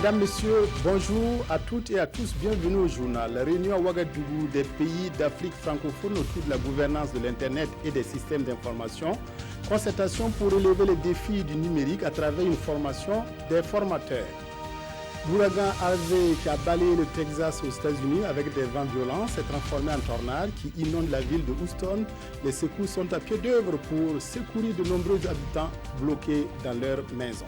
Mesdames, Messieurs, bonjour à toutes et à tous. Bienvenue au journal. La réunion à Ouagadougou des pays d'Afrique francophone autour de la gouvernance de l'Internet et des systèmes d'information. Concertation pour relever les défis du numérique à travers une formation des formateurs. L'ouragan Harvey qui a balayé le Texas aux États-Unis avec des vents violents s'est transformé en tornade qui inonde la ville de Houston. Les secours sont à pied d'œuvre pour secourir de nombreux habitants bloqués dans leurs maisons.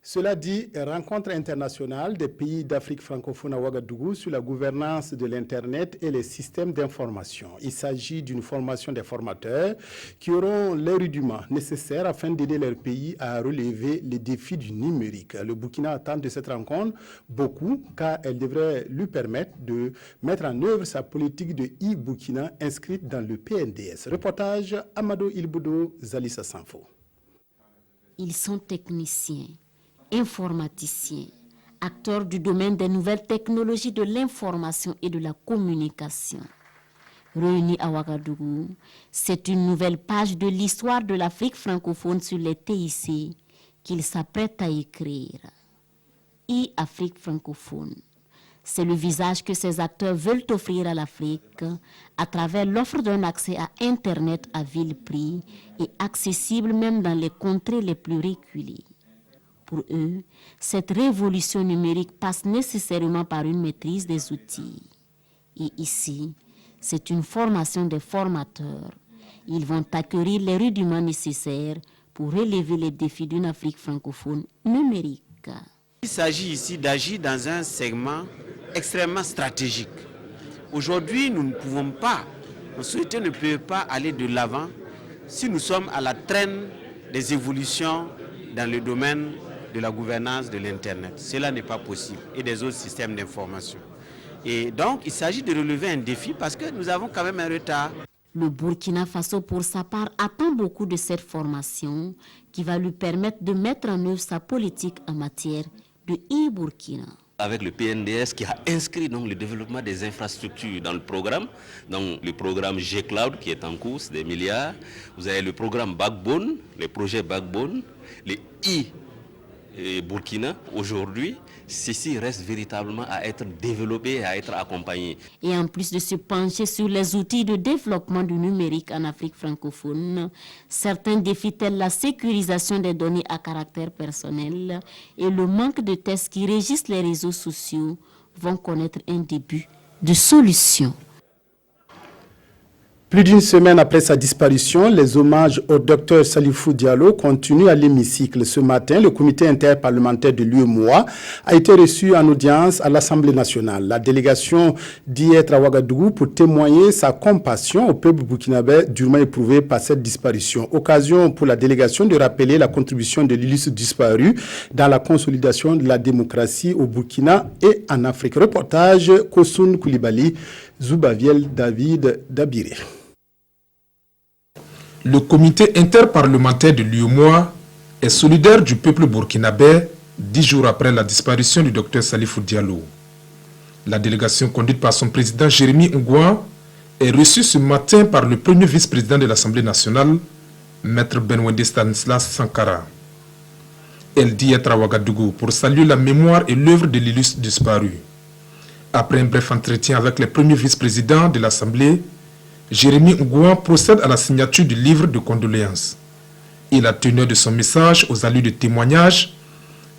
Cela dit, rencontre internationale des pays d'Afrique francophone à Ouagadougou sur la gouvernance de l'Internet et les systèmes d'information. Il s'agit d'une formation des formateurs qui auront les rudiments nécessaires afin d'aider leur pays à relever les défis du numérique. Le Burkina attend de cette rencontre beaucoup car elle devrait lui permettre de mettre en œuvre sa politique de e-Burkina inscrite dans le PNDS. Reportage Amado Ilboudo, Zalissa Sanfo. Ils sont techniciens, informaticiens, acteurs du domaine des nouvelles technologies de l'information et de la communication. Réunis à Ouagadougou, c'est une nouvelle page de l'histoire de l'Afrique francophone sur les TIC qu'ils s'apprêtent à écrire. E-Afrique francophone, c'est le visage que ces acteurs veulent offrir à l'Afrique à travers l'offre d'un accès à Internet à vil prix et accessible même dans les contrées les plus reculées. Pour eux, cette révolution numérique passe nécessairement par une maîtrise des outils. Et ici, c'est une formation des formateurs. Ils vont acquérir les rudiments nécessaires pour relever les défis d'une Afrique francophone numérique. Il s'agit ici d'agir dans un segment extrêmement stratégique. Aujourd'hui, nous ne pouvons pas, nos sociétés ne peuvent pas aller de l'avant si nous sommes à la traîne des évolutions dans le domaine de la gouvernance de l'Internet. Cela n'est pas possible et des autres systèmes d'information. Et donc, il s'agit de relever un défi parce que nous avons quand même un retard. Le Burkina Faso, pour sa part, attend beaucoup de cette formation qui va lui permettre de mettre en œuvre sa politique en matière de e-Burkina. Avec le PNDS qui a inscrit donc, le développement des infrastructures dans le programme, donc le programme G-Cloud qui est en cours, des milliards. Vous avez le programme Backbone, les projets Backbone, les Burkina. Aujourd'hui, ceci reste véritablement à être développé et à être accompagné. Et en plus de se pencher sur les outils de développement du numérique en Afrique francophone, certains défis tels la sécurisation des données à caractère personnel et le manque de tests qui régissent les réseaux sociaux vont connaître un début de solution. Plus d'une semaine après sa disparition, les hommages au docteur Salifou Diallo continuent à l'hémicycle. Ce matin, le comité interparlementaire de l'UEMOA a été reçu en audience à l'Assemblée nationale. La délégation d'y être à Ouagadougou pour témoigner sa compassion au peuple burkinabé durement éprouvé par cette disparition. Occasion pour la délégation de rappeler la contribution de l'illustre disparu dans la consolidation de la démocratie au Burkina et en Afrique. Reportage Kosoun Koulibaly, Zoubaviel David Dabiré. Le comité interparlementaire de l'UEMOA est solidaire du peuple burkinabé 10 jours après la disparition du docteur Salifou Diallo. La délégation conduite par son président Jérémy Ngoua est reçue ce matin par le premier vice-président de l'Assemblée nationale, Maître Benwende Stanislas Sankara. Elle dit être à Ouagadougou pour saluer la mémoire et l'œuvre de l'illustre disparu. Après un bref entretien avec les premiers vice-présidents de l'Assemblée, Jérémy Ngoua procède à la signature du livre de condoléances. Et la teneur de son message aux allures de témoignage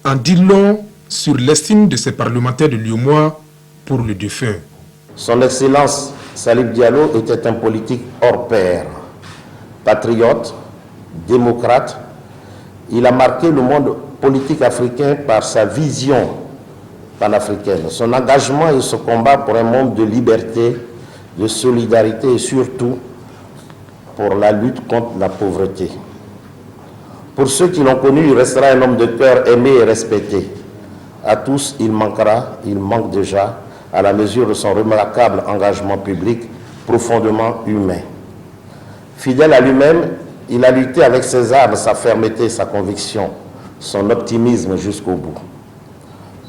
en dit long sur l'estime de ces parlementaires de l'UEMOA pour le défunt. Son Excellence Salif Diallo était un politique hors pair, patriote, démocrate. Il a marqué le monde politique africain par sa vision panafricaine, son engagement et son combat pour un monde de liberté, de solidarité et surtout pour la lutte contre la pauvreté. Pour ceux qui l'ont connu, il restera un homme de cœur aimé et respecté. À tous, il manque déjà à la mesure de son remarquable engagement public profondément humain. Fidèle à lui-même, il a lutté avec ses armes, sa fermeté, sa conviction, son optimisme jusqu'au bout.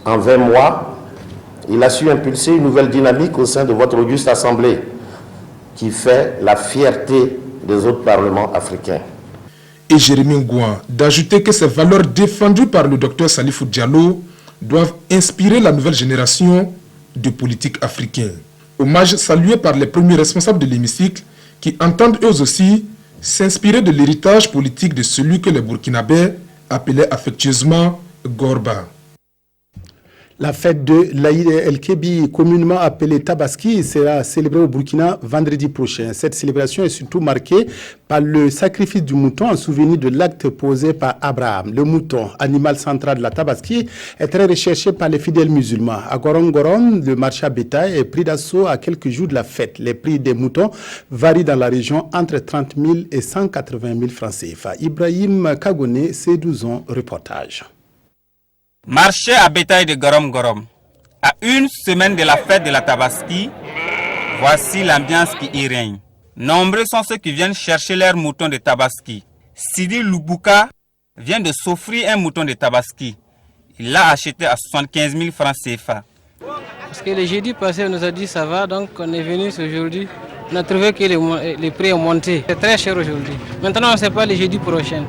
En 20 mois, il a su impulser une nouvelle dynamique au sein de votre auguste assemblée qui fait la fierté des autres parlements africains. et Jérémy Ngouan d'ajouter que ces valeurs défendues par le docteur Salifou Diallo doivent inspirer la nouvelle génération de politiques africains. Hommage salué par les premiers responsables de l'hémicycle qui entendent eux aussi s'inspirer de l'héritage politique de celui que les Burkinabés appelaient affectueusement Gorba. La fête de l'Aïd el-Kébi, communément appelée Tabaski, sera célébrée au Burkina vendredi prochain. Cette célébration est surtout marquée par le sacrifice du mouton en souvenir de l'acte posé par Abraham. Le mouton, animal central de la Tabaski, est très recherché par les fidèles musulmans. À Gorom-Gorom, le marché à bétail est pris d'assaut à quelques jours de la fête. Les prix des moutons varient dans la région entre 30 000 et 180 000 francs CFA. Ibrahim Kagone, C12 reportage. Marché à bétail de Gorom-Gorom. À une semaine de la fête de la Tabaski, voici l'ambiance qui y règne. Nombreux sont ceux qui viennent chercher leurs moutons de Tabaski. Sidi Lubuka vient de s'offrir un mouton de Tabaski. Il l'a acheté à 75 000 francs CFA. Parce que le jeudi passé, on nous a dit ça va, donc on est venu aujourd'hui. On a trouvé que les prix ont monté. C'est très cher aujourd'hui. Maintenant, on ne sait pas le jeudi prochain.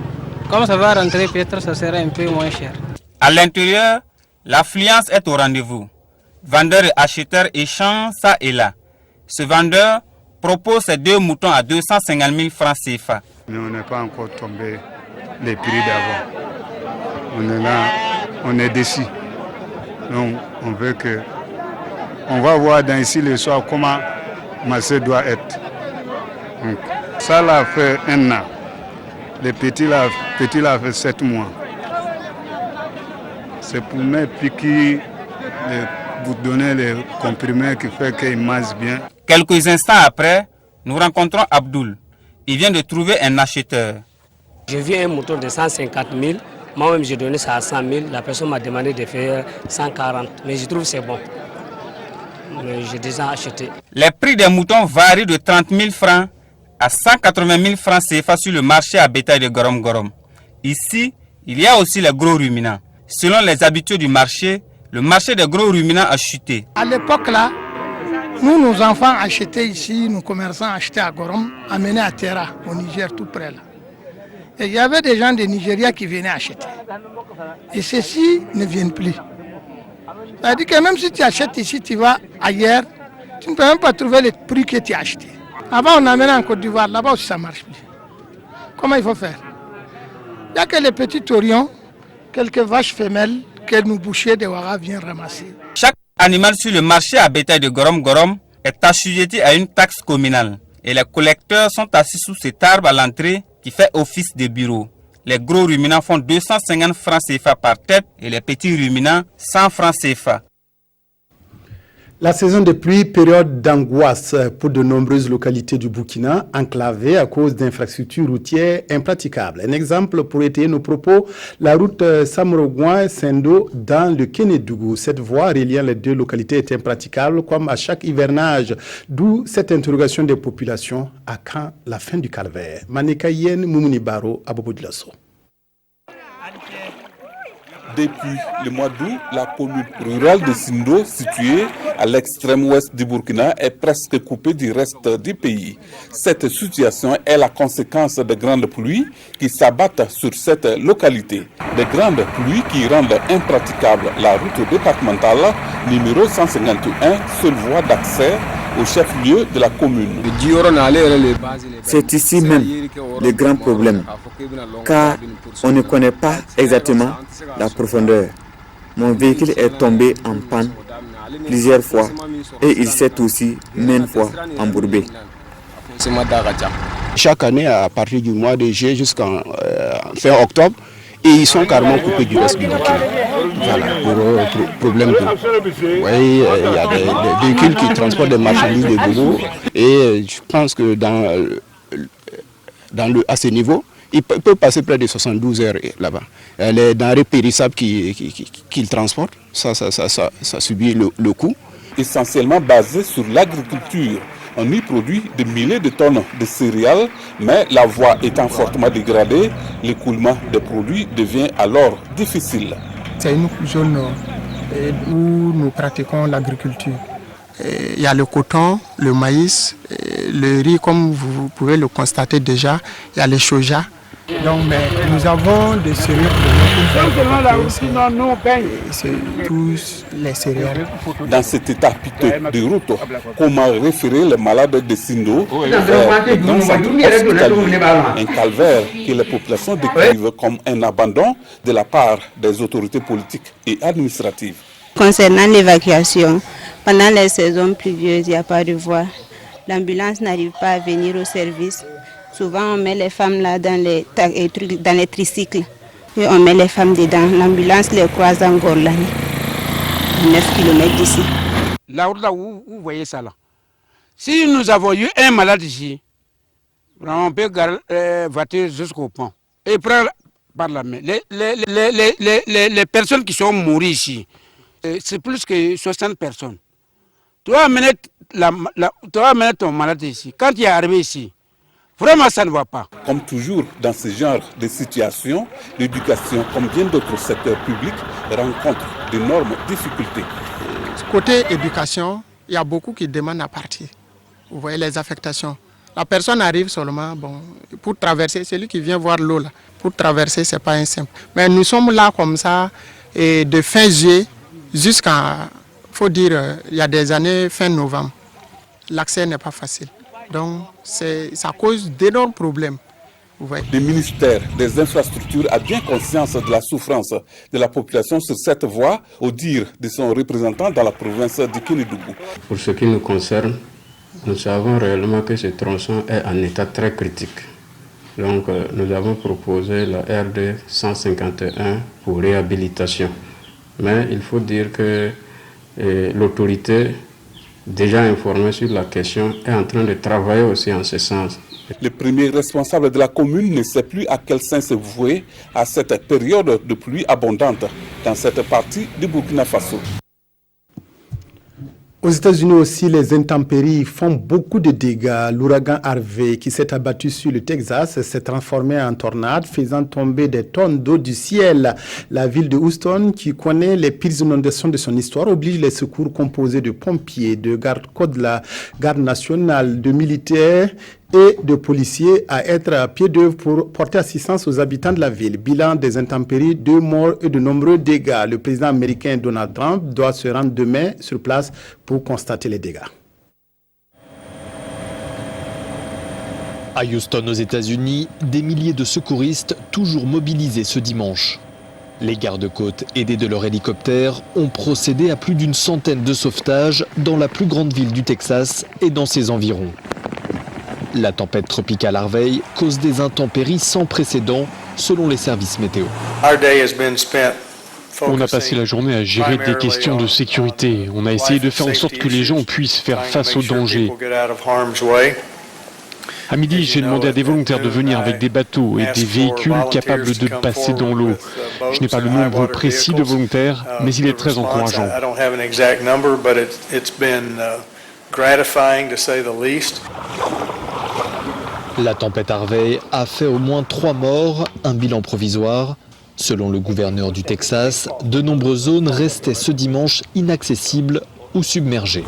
Comme ça va rentrer, peut-être ça sera un peu moins cher. À l'intérieur, l'affluence est au rendez-vous. Vendeurs et acheteurs échangent ça et là. Ce vendeur propose ces deux moutons à 250 000 francs CFA. Mais on n'est pas encore tombé les prix d'avant. On est là, on est déçus. Donc on veut que... On va voir dans ici le soir comment marché doit être. Donc, ça l'a fait 1 an. Les petits là fait 7 mois. C'est pour mes piquer, vous donner les comprimés qui fait qu'ils mangent bien. Quelques instants après, nous rencontrons Abdoul. Il vient de trouver un acheteur. J'ai vu un mouton de 150 000. Moi-même, j'ai donné ça à 100 000. La personne m'a demandé de faire 140. Mais je trouve que c'est bon. Mais j'ai déjà acheté. Les prix des moutons varient de 30 000 francs à 180 000 francs CFA sur le marché à bétail de Gorom-Gorom. Ici, il y a aussi les gros ruminants. Selon les habitués du marché, le marché des gros ruminants a chuté. À l'époque là, nous, nos enfants achetaient ici, nos commerçants achetaient à Gorom, amenaient à Terra, au Niger, tout près là. Et il y avait des gens de Nigeria qui venaient acheter. Et ceux-ci ne viennent plus. C'est-à-dire que même si tu achètes ici, tu vas ailleurs, tu ne peux même pas trouver le prix que tu as acheté. Avant, on amenait en Côte d'Ivoire, là-bas aussi ça ne marche plus. Comment il faut faire? Il n'y a que les petits taurions, quelques vaches femelles que nos bouchers de Ouara viennent ramasser. Chaque animal sur le marché à bétail de Gorom-Gorom est assujetti à une taxe communale. Et les collecteurs sont assis sous cet arbre à l'entrée qui fait office de bureau. Les gros ruminants font 250 francs CFA par tête et les petits ruminants 100 francs CFA. La saison de pluie, période d'angoisse pour de nombreuses localités du Burkina, enclavées à cause d'infrastructures routières impraticables. Un exemple pour étayer nos propos, la route Samorogouin-Sendo dans le Kénédougou. Cette voie reliant les deux localités est impraticable comme à chaque hivernage, d'où cette interrogation des populations à quand la fin du calvaire. Manekayen Moumounibaro à Bobo Dioulasso. Depuis le mois d'août, la commune rurale de Sindo, située à l'extrême ouest du Burkina, est presque coupée du reste du pays. Cette situation est la conséquence de grandes pluies qui s'abattent sur cette localité. Des grandes pluies qui rendent impraticable la route départementale numéro 151, seule voie d'accès au chef-lieu de la commune. C'est ici même le grand problème, car on ne connaît pas exactement la profondeur. Mon véhicule est tombé en panne plusieurs fois et il s'est aussi maintes fois embourbé. Chaque année, à partir du mois de juillet jusqu'en fin octobre, et ils sont carrément coupés du reste du Burkina. Voilà, pour problème de... Vous voyez, il y a des véhicules qui transportent des marchandises de Bobo et je pense que à ce niveau, il peut passer près de 72 heures là-bas. Les denrées périssables qu'ils transportent, ça subit le coût. Essentiellement basé sur l'agriculture. On y produit des milliers de tonnes de céréales, mais la voie étant fortement dégradée, l'écoulement des produits devient alors difficile. C'est une zone où nous pratiquons l'agriculture. Il y a le coton, le maïs, le riz, comme vous pouvez le constater déjà, il y a le soja. Donc, mais nous avons des sérieux problèmes. C'est tous les céréales. Dans cet état piteux de route, comment référer les malades de Sindo vers les grands centres hospitaliers? Un calvaire que les populations décrivent comme un abandon de la part des autorités politiques et administratives. Concernant l'évacuation, pendant les saisons pluvieuses, il n'y a pas de voie. L'ambulance n'arrive pas à venir au service. Souvent, on met les femmes là dans les tricycles et on met les femmes dedans. L'ambulance les croise en Gorlani, 9 km d'ici. Là où vous voyez ça là, si nous avons eu un malade ici, on peut garer la voiture jusqu'au pont et prendre par la main. Les personnes qui sont mortes ici, c'est plus que 60 personnes. Tu vas amener ton malade ici. Quand il est arrivé ici, vraiment ça ne va pas. Comme toujours dans ce genre de situation, l'éducation, comme bien d'autres secteurs publics, rencontre d'énormes difficultés. Côté éducation, il y a beaucoup qui demandent à partir. Vous voyez les affectations. La personne arrive seulement pour traverser, celui qui vient voir l'eau là, pour traverser, ce n'est pas un simple. Mais nous sommes là comme ça, et de fin juillet jusqu'à, faut dire, il y a des années, fin novembre. L'accès n'est pas facile. Donc, ça cause d'énormes problèmes. Le ministère des Infrastructures a bien conscience de la souffrance de la population sur cette voie, au dire de son représentant dans la province de Kénidougou. Pour ce qui nous concerne, nous savons réellement que ce tronçon est en état très critique. Donc, nous avons proposé la RD 151 pour réhabilitation. Mais il faut dire que l'autorité, déjà informée sur la question, est en train de travailler aussi en ce sens. Le premier responsable de la commune ne sait plus à quel sens se vouer à cette période de pluie abondante dans cette partie du Burkina Faso. Aux États-Unis aussi, les intempéries font beaucoup de dégâts. L'ouragan Harvey, qui s'est abattu sur le Texas, s'est transformé en tornade, faisant tomber des tonnes d'eau du ciel. La ville de Houston, qui connaît les pires inondations de son histoire, oblige les secours composés de pompiers, de gardes-côtes de la garde nationale, de militaires et de policiers à être à pied d'œuvre pour porter assistance aux habitants de la ville. Bilan des intempéries, 2 morts et de nombreux dégâts. Le président américain Donald Trump doit se rendre demain sur place pour constater les dégâts. À Houston, aux États-Unis, des milliers de secouristes toujours mobilisés ce dimanche. Les gardes-côtes, aidés de leur hélicoptère, ont procédé à plus d'une centaine de sauvetages dans la plus grande ville du Texas et dans ses environs. La tempête tropicale Harvey cause des intempéries sans précédent, selon les services météo. On a passé la journée à gérer des questions de sécurité. On a essayé de faire en sorte que les gens puissent faire face aux dangers. À midi, j'ai demandé à des volontaires de venir avec des bateaux et des véhicules capables de passer dans l'eau. Je n'ai pas le nombre précis de volontaires, mais il est très encourageant. La tempête Harvey a fait au moins 3 morts, un bilan provisoire. Selon le gouverneur du Texas, de nombreuses zones restaient ce dimanche inaccessibles ou submergées.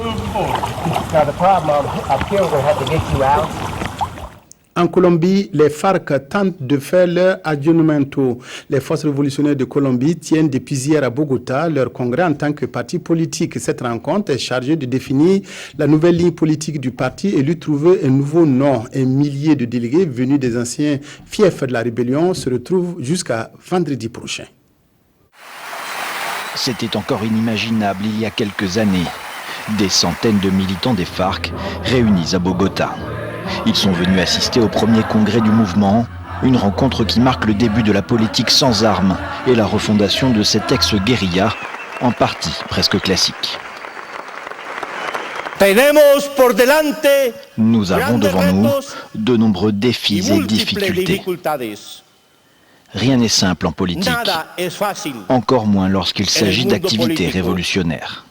En Colombie, les FARC tentent de faire leur adjournamento. Les forces révolutionnaires de Colombie tiennent depuis hier à Bogota leur congrès en tant que parti politique. Cette rencontre est chargée de définir la nouvelle ligne politique du parti et lui trouver un nouveau nom. Un millier de délégués venus des anciens fiefs de la rébellion se retrouvent jusqu'à vendredi prochain. C'était encore inimaginable il y a quelques années. Des centaines de militants des FARC réunis à Bogota. Ils sont venus assister au premier congrès du mouvement, une rencontre qui marque le début de la politique sans armes et la refondation de cette ex-guérilla, en partie presque classique. Nous avons devant nous de nombreux défis et difficultés. Rien n'est simple en politique, encore moins lorsqu'il s'agit d'activités révolutionnaires.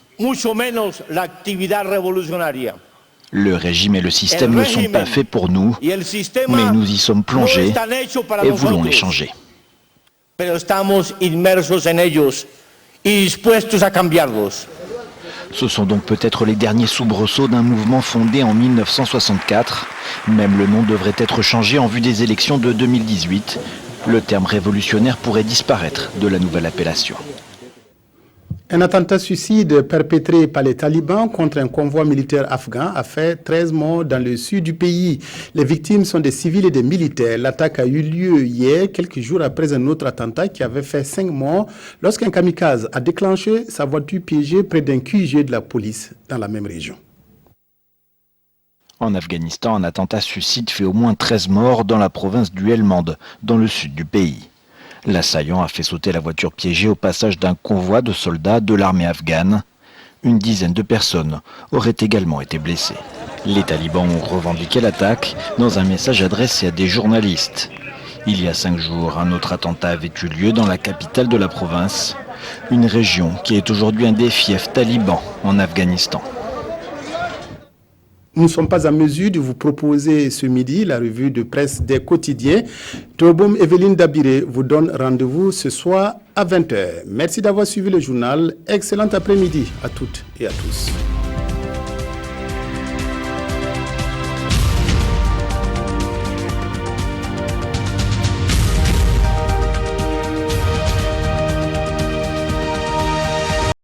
Le régime et le système ne sont pas faits pour nous, mais nous y sommes plongés et voulons les changer. Ce sont donc peut-être les derniers soubresauts d'un mouvement fondé en 1964. Même le nom devrait être changé en vue des élections de 2018. Le terme révolutionnaire pourrait disparaître de la nouvelle appellation. Un attentat suicide perpétré par les talibans contre un convoi militaire afghan a fait 13 morts dans le sud du pays. Les victimes sont des civils et des militaires. L'attaque a eu lieu hier, quelques jours après un autre attentat qui avait fait 5 morts lorsqu'un kamikaze a déclenché sa voiture piégée près d'un QG de la police dans la même région. En Afghanistan, un attentat suicide fait au moins 13 morts dans la province du Helmand, dans le sud du pays. L'assaillant a fait sauter la voiture piégée au passage d'un convoi de soldats de l'armée afghane. Une dizaine de personnes auraient également été blessées. Les talibans ont revendiqué l'attaque dans un message adressé à des journalistes. Il y a 5 jours, un autre attentat avait eu lieu dans la capitale de la province, une région qui est aujourd'hui un des fiefs talibans en Afghanistan. Nous ne sommes pas en mesure de vous proposer ce midi la revue de presse des quotidiens. Théoboum Evelyne Dabiré vous donne rendez-vous ce soir à 20h. Merci d'avoir suivi le journal. Excellent après-midi à toutes et à tous.